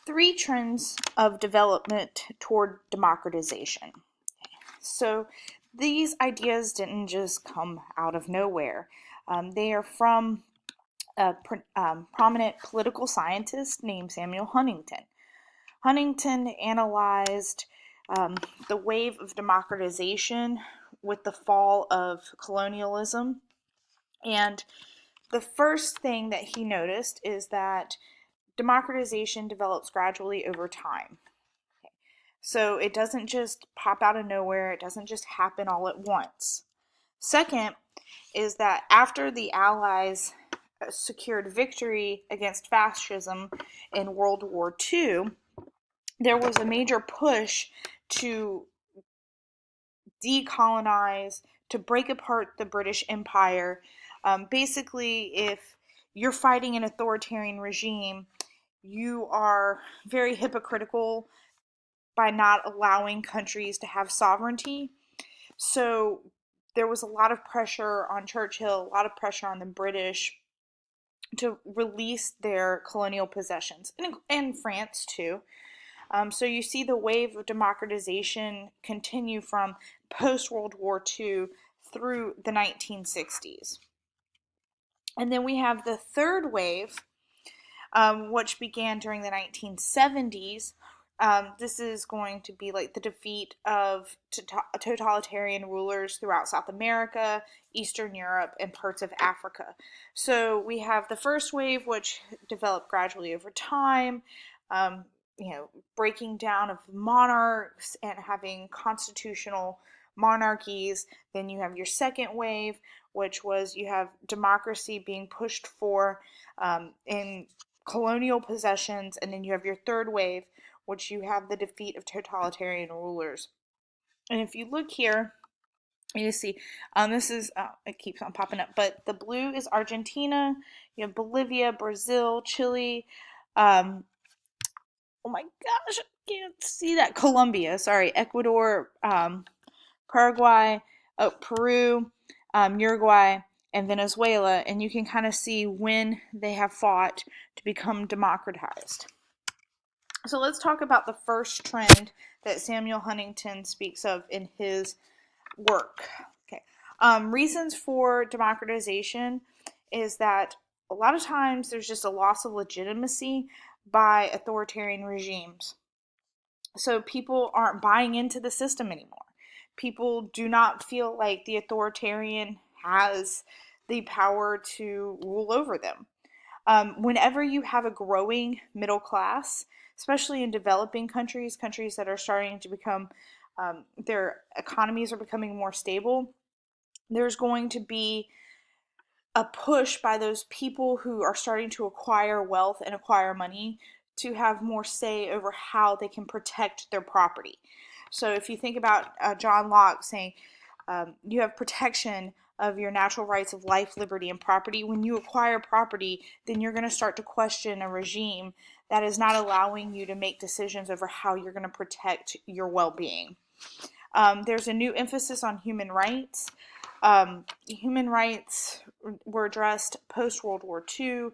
three trends of development toward democratization. So these ideas didn't just come out of nowhere. They are from a prominent political scientist named Samuel Huntington. Huntington analyzed the wave of democratization with the fall of colonialism. And the first thing that he noticed is that democratization develops gradually over time. So it doesn't just pop out of nowhere, it doesn't just happen all at once. Second is that after the Allies secured victory against fascism in World War II, there was a major push to decolonize, to break apart the British Empire. Basically, if you're fighting an authoritarian regime, you are very hypocritical by not allowing countries to have sovereignty. So there was a lot of pressure on Churchill, a lot of pressure on the British to release their colonial possessions, and France too. So you see the wave of democratization continue from post-World War II through the 1960s. And then we have the third wave, which began during the 1970s. This is going to be like the defeat of totalitarian rulers throughout South America, Eastern Europe, and parts of Africa. So we have the first wave, which developed gradually over time, breaking down of monarchs and having constitutional monarchies. Then you have your second wave, which was you have democracy being pushed for in colonial possessions, and then you have your third wave, which you have the defeat of totalitarian rulers. And if you look here, you see, this is, it keeps on popping up, but the blue is Argentina, you have Bolivia, Brazil, Chile, oh my gosh, I can't see that, Colombia, sorry, Ecuador, Paraguay, Peru, Uruguay, and Venezuela, and you can kind of see when they have fought to become democratized. So let's talk about the first trend that Samuel Huntington speaks of in his work. Okay, reasons for democratization is that a lot of times there's just a loss of legitimacy by authoritarian regimes. So people aren't buying into the system anymore. People do not feel like the authoritarian has the power to rule over them. Whenever you have a growing middle class, especially in developing countries, countries that are starting to become, their economies are becoming more stable, there's going to be a push by those people who are starting to acquire wealth and acquire money to have more say over how they can protect their property. So if you think about John Locke saying, you have protection of your natural rights of life, liberty, and property. When you acquire property, then you're going to start to question a regime that is not allowing you to make decisions over how you're going to protect your well-being. There's a new emphasis on human rights. Human rights were addressed post-World War II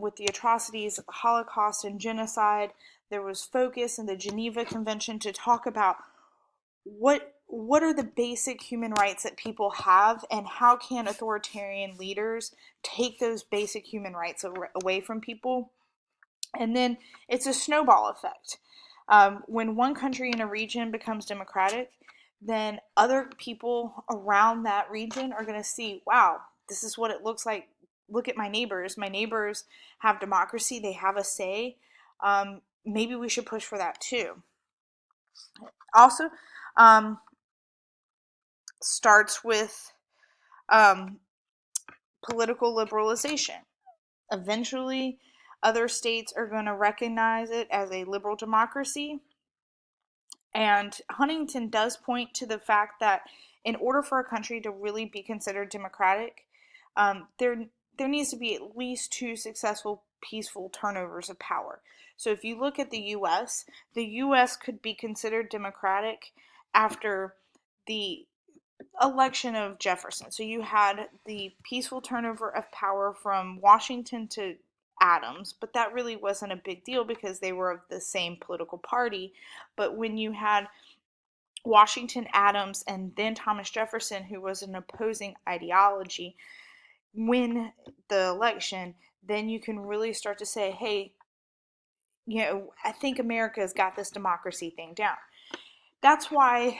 with the atrocities of the Holocaust and genocide. There was focus in the Geneva Convention to talk about what are the basic human rights that people have, and how can authoritarian leaders take those basic human rights away from people. And then it's a snowball effect. When one country in a region becomes democratic, then other people around that region are going to see, wow, this is what it looks like. Look at my neighbors. My neighbors have democracy. They have a say. Maybe we should push for that too. Also, starts with political liberalization. Eventually, other states are going to recognize it as a liberal democracy. And Huntington does point to the fact that in order for a country to really be considered democratic, there needs to be at least two successful, peaceful turnovers of power. So if you look at the U.S. could be considered democratic after the election of Jefferson. So you had the peaceful turnover of power from Washington to Adams, but that really wasn't a big deal because they were of the same political party. But when you had Washington, Adams, and then Thomas Jefferson, who was an opposing ideology, win the election, then you can really start to say, hey, I think America's got this democracy thing down. That's why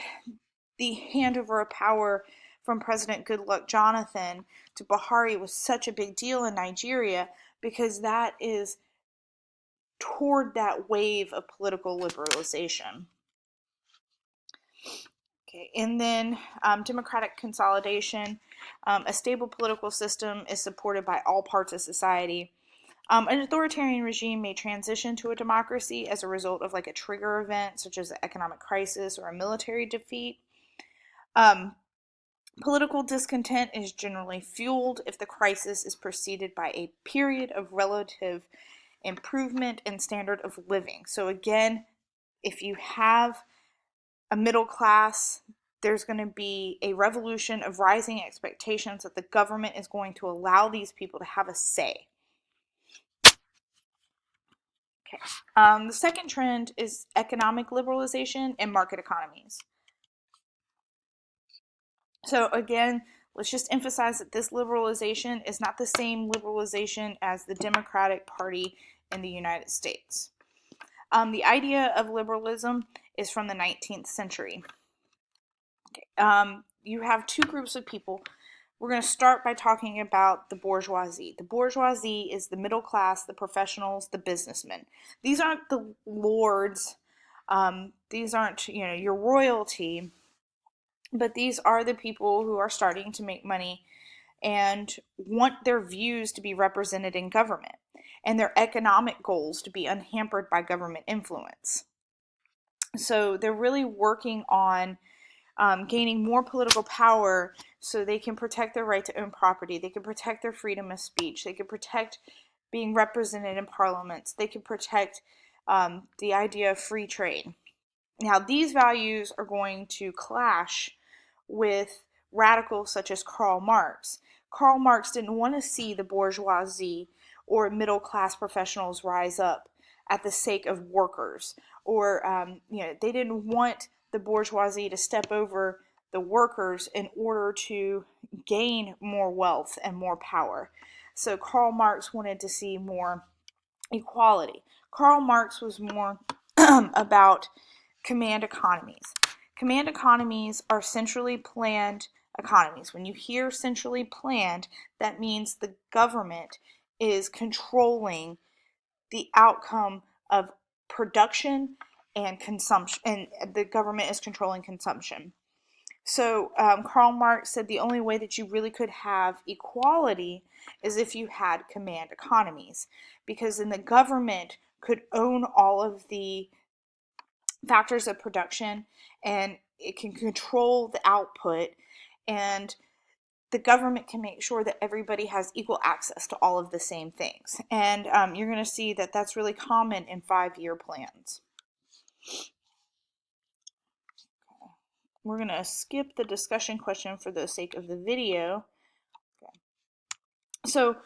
the handover of power from President Goodluck Jonathan to Buhari was such a big deal in Nigeria, because that is toward that wave of political liberalization. Okay, and then democratic consolidation. A stable political system is supported by all parts of society. An authoritarian regime may transition to a democracy as a result of like a trigger event, such as an economic crisis or a military defeat. Political discontent is generally fueled if the crisis is preceded by a period of relative improvement in standard of living. So again, if you have a middle class, there's going to be a revolution of rising expectations that the government is going to allow these people to have a say. Okay. The second trend is economic liberalization and market economies. So again, let's just emphasize that this liberalization is not the same liberalization as the Democratic Party in the United States. The idea of liberalism is from the 19th century. Okay. You have two groups of people. We're going to start by talking about the bourgeoisie. The bourgeoisie is the middle class, the professionals, the businessmen. These aren't the lords. These aren't, your royalty. But these are the people who are starting to make money and want their views to be represented in government and their economic goals to be unhampered by government influence. So they're really working on gaining more political power so they can protect their right to own property. They can protect their freedom of speech. They can protect being represented in parliaments. They can protect the idea of free trade. Now, these values are going to clash with radicals such as Karl Marx. Karl Marx didn't want to see the bourgeoisie or middle class professionals rise up at the sake of workers, or they didn't want the bourgeoisie to step over the workers in order to gain more wealth and more power. So Karl Marx wanted to see more equality. Karl Marx was more about command economies. Command economies are centrally planned economies. When you hear centrally planned, that means the government is controlling the outcome of production and consumption, and the government is controlling consumption. So Karl Marx said the only way that you really could have equality is if you had command economies, because then the government could own all of the factors of production and it can control the output, and the government can make sure that everybody has equal access to all of the same things. And you're going to see that that's really common in 5-year plans. We're going to skip the discussion question for the sake of the video. Okay. So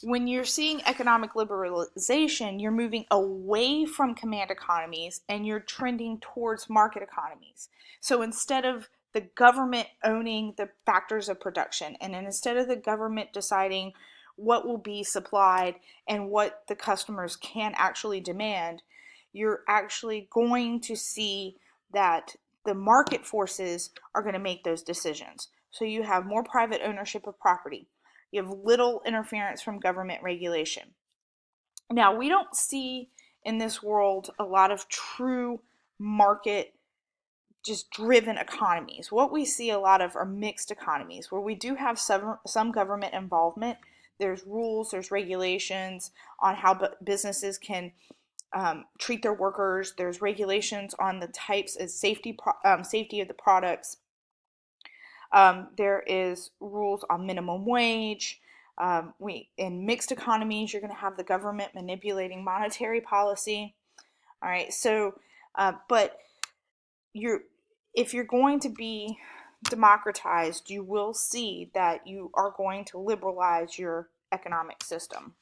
when you're seeing economic liberalization, you're moving away from command economies and you're trending towards market economies. So instead of the government owning the factors of production, and instead of the government deciding what will be supplied and what the customers can actually demand, you're actually going to see that the market forces are going to make those decisions. So you have more private ownership of property. You have little interference from government regulation. Now, we don't see in this world a lot of true market just driven economies. What we see a lot of are mixed economies where we do have some government involvement. There's rules, there's regulations on how businesses can treat their workers. There's regulations on the types of safety of the products. There is rules on minimum wage. In mixed economies, you're going to have the government manipulating monetary policy. All right, so but if you're going to be democratized, you will see that you are going to liberalize your economic system.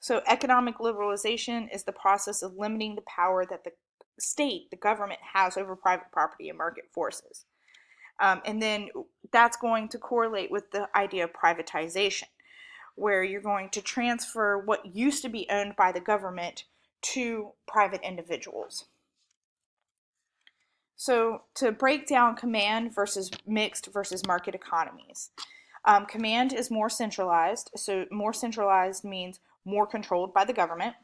So economic liberalization is the process of limiting the power that the state, the government, has over private property and market forces. And then that's going to correlate with the idea of privatization, where you're going to transfer what used to be owned by the government to private individuals. So to break down command versus mixed versus market economies, command is more centralized. So more centralized means more controlled by the government.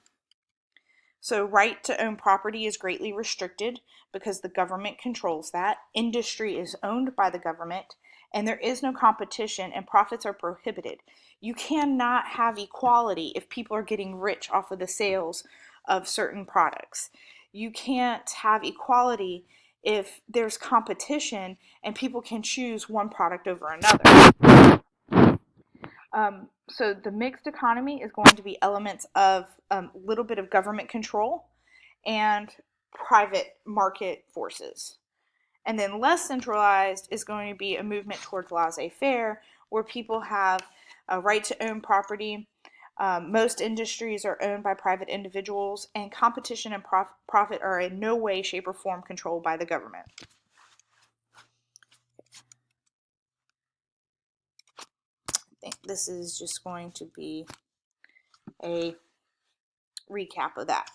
So right to own property is greatly restricted because the government controls that. Industry is owned by the government, and there is no competition, and profits are prohibited. You cannot have equality if people are getting rich off of the sales of certain products. You can't have equality if there's competition and people can choose one product over another. So the mixed economy is going to be elements of a little bit of government control and private market forces. And then less centralized is going to be a movement towards laissez-faire, where people have a right to own property. Most industries are owned by private individuals, and competition and profit are in no way, shape, or form controlled by the government. I think this is just going to be a recap of that.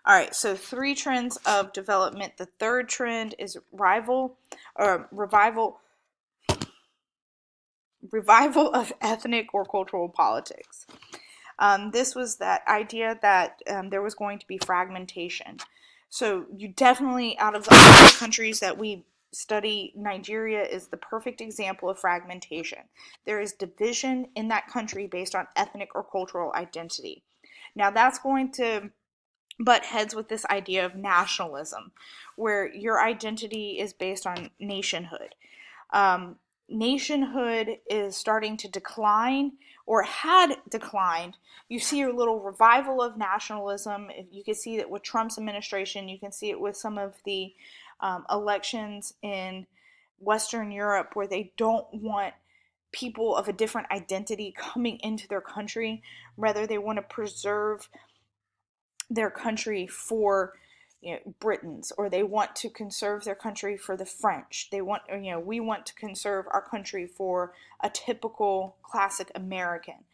All right, so 3 trends of development. The third trend is revival of ethnic or cultural politics. This was that idea that there was going to be fragmentation. So you definitely, out of the countries that we study, Nigeria is the perfect example of fragmentation. There is division in that country based on ethnic or cultural identity. Now that's going to butt heads with this idea of nationalism, where your identity is based on nationhood. Um, Nationhood is starting to decline, or had declined. You see a little revival of nationalism. You can see that with Trump's administration. You can see it with some of the elections in Western Europe, where they don't want people of a different identity coming into their country. Rather, they want to preserve their country for Britons, or they want to conserve their country for the French. They want, we want to conserve our country for a typical classic American.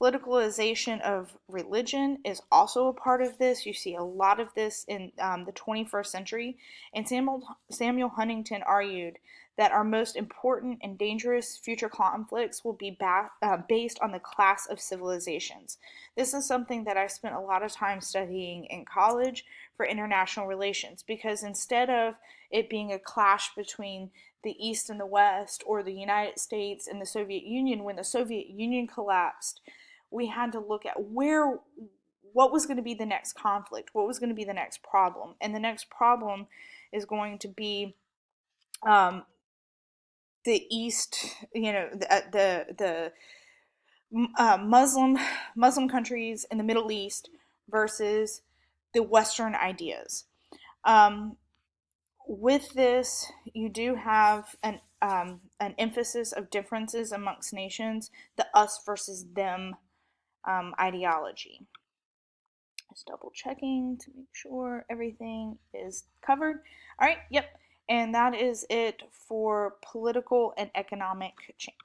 Politicalization of religion is also a part of this. You see a lot of this in the 21st century. And Samuel Huntington argued that our most important and dangerous future conflicts will be based on the class of civilizations. This is something that I spent a lot of time studying in college for international relations, because instead of it being a clash between the East and the West, or the United States and the Soviet Union, when the Soviet Union collapsed, we had to look at what was going to be the next conflict, what was going to be the next problem. And the next problem is going to be the East, the Muslim countries in the Middle East versus the Western ideas. With this, you do have an emphasis of differences amongst nations, the us versus them ideology. Just double checking to make sure everything is covered. All right, yep. And that is it for political and economic change.